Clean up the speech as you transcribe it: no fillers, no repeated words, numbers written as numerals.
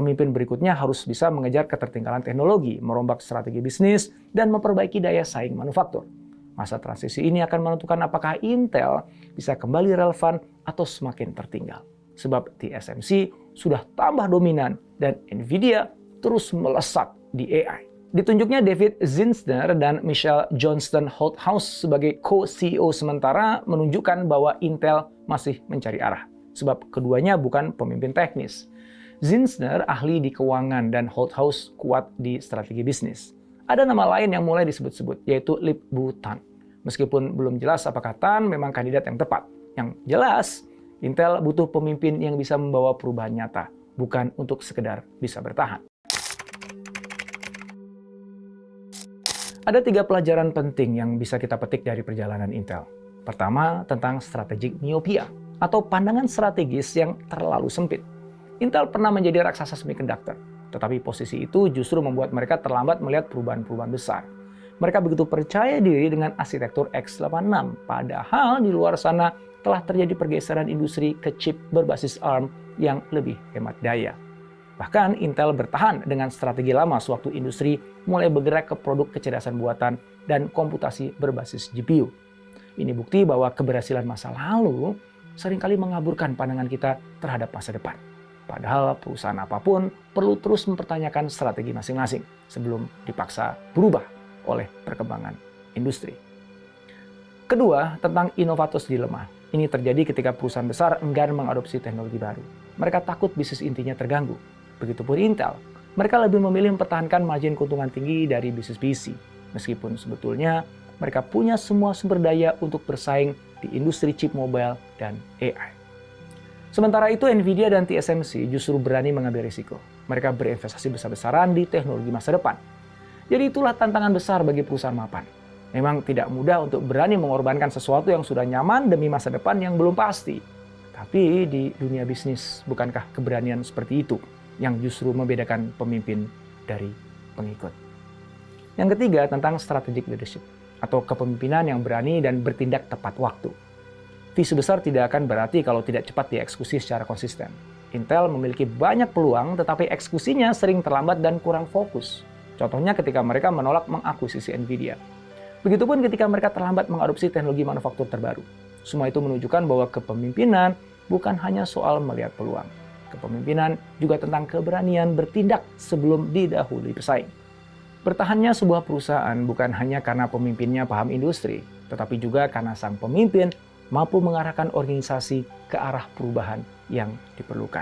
Pemimpin berikutnya harus bisa mengejar ketertinggalan teknologi, merombak strategi bisnis, dan memperbaiki daya saing manufaktur. Masa transisi ini akan menentukan apakah Intel bisa kembali relevan atau semakin tertinggal. Sebab TSMC sudah tambah dominan dan Nvidia terus melesat di AI. Ditunjuknya David Zinsner dan Michelle Johnston Holthaus sebagai co-CEO sementara menunjukkan bahwa Intel masih mencari arah. Sebab keduanya bukan pemimpin teknis. Zinsner ahli di keuangan dan Holthaus kuat di strategi bisnis. Ada nama lain yang mulai disebut-sebut, yaitu Lip-Bu Tan. Meskipun belum jelas apakah Tan memang kandidat yang tepat. Yang jelas, Intel butuh pemimpin yang bisa membawa perubahan nyata, bukan untuk sekedar bisa bertahan. Ada 3 pelajaran penting yang bisa kita petik dari perjalanan Intel. Pertama, tentang strategic myopia, atau pandangan strategis yang terlalu sempit. Intel pernah menjadi raksasa semiconductor, tetapi posisi itu justru membuat mereka terlambat melihat perubahan-perubahan besar. Mereka begitu percaya diri dengan arsitektur x86, padahal di luar sana telah terjadi pergeseran industri ke chip berbasis ARM yang lebih hemat daya. Bahkan Intel bertahan dengan strategi lama sewaktu industri mulai bergerak ke produk kecerdasan buatan dan komputasi berbasis GPU. Ini bukti bahwa keberhasilan masa lalu seringkali mengaburkan pandangan kita terhadap masa depan. Padahal perusahaan apapun perlu terus mempertanyakan strategi masing-masing sebelum dipaksa berubah oleh perkembangan industri. Kedua, tentang innovators dilemma. Ini terjadi ketika perusahaan besar enggan mengadopsi teknologi baru. Mereka takut bisnis intinya terganggu. Begitupun Intel. Mereka lebih memilih mempertahankan margin keuntungan tinggi dari bisnis PC. Meskipun sebetulnya mereka punya semua sumber daya untuk bersaing di industri chip mobile dan AI. Sementara itu, Nvidia dan TSMC justru berani mengambil risiko. Mereka berinvestasi besar-besaran di teknologi masa depan. Jadi itulah tantangan besar bagi perusahaan mapan. Memang tidak mudah untuk berani mengorbankan sesuatu yang sudah nyaman demi masa depan yang belum pasti. Tapi di dunia bisnis, bukankah keberanian seperti itu yang justru membedakan pemimpin dari pengikut? Yang ketiga, tentang strategic leadership, atau kepemimpinan yang berani dan bertindak tepat waktu. Visi besar tidak akan berarti kalau tidak cepat dieksekusi secara konsisten. Intel memiliki banyak peluang, tetapi eksekusinya sering terlambat dan kurang fokus. Contohnya ketika mereka menolak mengakuisisi Nvidia. Begitupun ketika mereka terlambat mengadopsi teknologi manufaktur terbaru. Semua itu menunjukkan bahwa kepemimpinan bukan hanya soal melihat peluang. Kepemimpinan juga tentang keberanian bertindak sebelum didahului pesaing. Bertahannya sebuah perusahaan bukan hanya karena pemimpinnya paham industri, tetapi juga karena sang pemimpin mampu mengarahkan organisasi ke arah perubahan yang diperlukan.